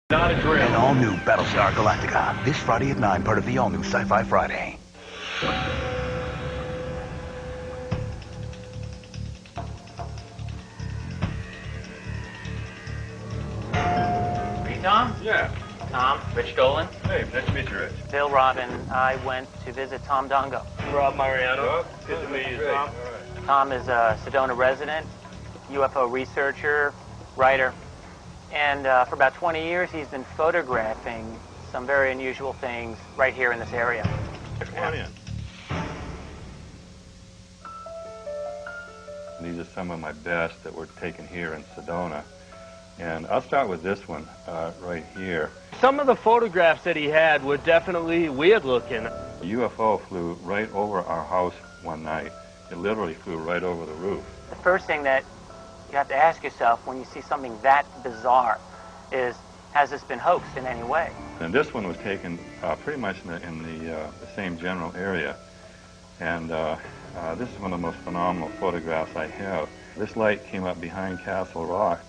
Not a drill. An all-new Battlestar Galactica. This Friday at 9, part of the all-new Sci-Fi Friday. Are you Tom? Yeah. Tom, Rich Dolan. Hey, nice to meet you, Rich. Bill Robin. I went to visit Tom Dongo. Rob Mariano. Rob, Good to meet you, great. Tom. All right. Tom is a Sedona resident, UFO researcher, writer, and for about 20 years he's been photographing some very unusual things right here in this area. Come on in. These are some of my best that were taken here in Sedona. And I'll start with this one right here. Some of the photographs that he had were definitely weird looking. A UFO flew right over our house one night. It literally flew right over the roof. The first thing that you have to ask yourself when you see something that bizarre is, has this been hoaxed in any way? And this one was taken pretty much in the same general area. And this is one of the most phenomenal photographs I have. This light came up behind Castle Rock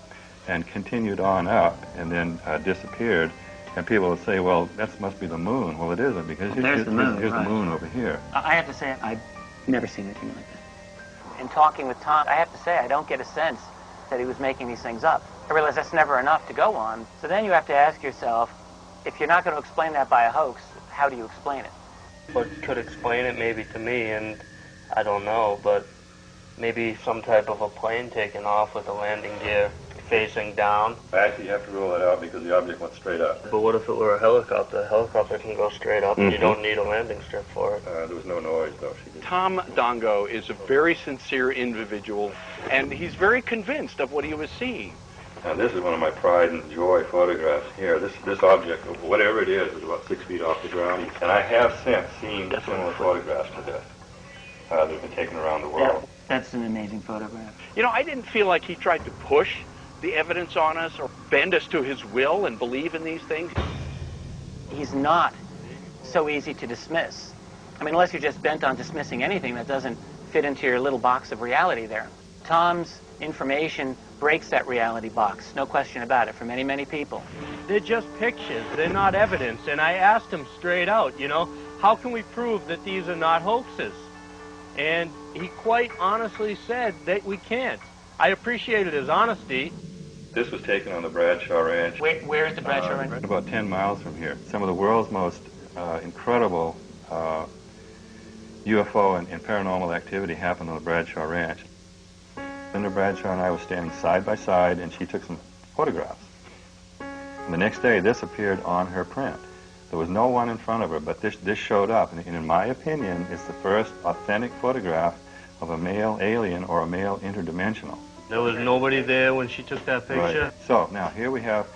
and continued on up and then disappeared. And people would say, well, that must be the moon. Well, it isn't, because here's the moon over here. I have to say, I've never seen anything like that. In talking with Tom, I have to say, I don't get a sense that he was making these things up. I realize that's never enough to go on. So then you have to ask yourself, if you're not going to explain that by a hoax, how do you explain it? What could explain it maybe to me, and I don't know, but maybe some type of a plane taking off with a landing gear facing down. Actually, you have to rule it out because the object went straight up. But what if it were a helicopter? A helicopter can go straight up. You don't need a landing strip for it. There was no noise, though. Tom Dongo is a very sincere individual, and he's very convinced of what he was seeing. This is one of my pride and joy photographs here. This object, whatever it is about 6 feet off the ground. And I have since seen similar photographs to this that have been taken around the world. That's an amazing photograph. You know, I didn't feel like he tried to push the evidence on us or bend us to his will and believe in these things. He's not so easy to dismiss. I mean, unless you're just bent on dismissing anything that doesn't fit into your little box of reality there. Tom's information breaks that reality box, no question about it, for many, many people. They're just pictures. They're not evidence. And I asked him straight out, you know, how can we prove that these are not hoaxes? And he quite honestly said that we can't. I appreciated his honesty. This was taken on the Bradshaw Ranch. Where is the Bradshaw Ranch? About 10 miles from here. Some of the world's most incredible UFO and paranormal activity happened on the Bradshaw Ranch. Linda Bradshaw and I were standing side by side, and she took some photographs. And the next day, this appeared on her print. There was no one in front of her, but this showed up. And in my opinion, it's the first authentic photograph of a male alien or a male interdimensional. There was nobody there when she took that picture? Right. So now here we have,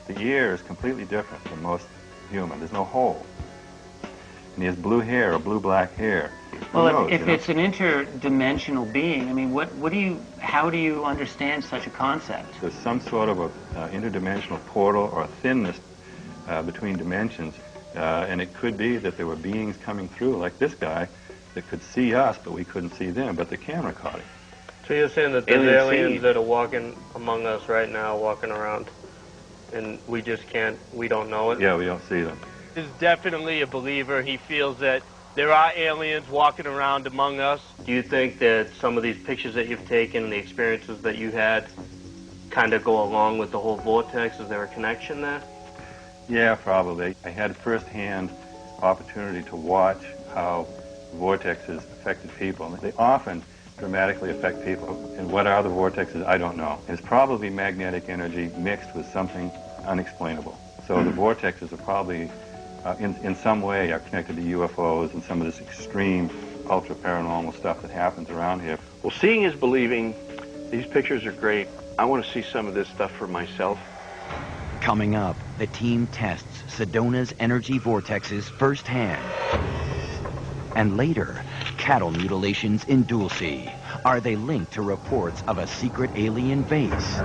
the ear is completely different than most human. There's no hole. And he has blue hair or blue-black hair. Well, if it's an interdimensional being, I mean, how do you understand such a concept? There's some sort of a interdimensional portal or a thinness between dimensions, and it could be that there were beings coming through, like this guy, that could see us, but we couldn't see them, but the camera caught him. So you're saying that there's aliens that are walking among us right now, walking around, and we just can't, we don't know it? Yeah, we don't see them. He's definitely a believer. He feels that there are aliens walking around among us. Do you think that some of these pictures that you've taken and the experiences that you had kind of go along with the whole vortex? Is there a connection there? Yeah, probably. I had first-hand opportunity to watch how vortexes affected people. They often dramatically affect people. And what are the vortexes? I don't know. It's probably magnetic energy mixed with something unexplainable. So the vortexes are probably, in some way, are connected to UFOs and some of this extreme, ultra-paranormal stuff that happens around here. Well, seeing is believing. These pictures are great. I want to see some of this stuff for myself. Coming up, the team tests Sedona's energy vortexes firsthand. And later, cattle mutilations in Dulce. Are they linked to reports of a secret alien base?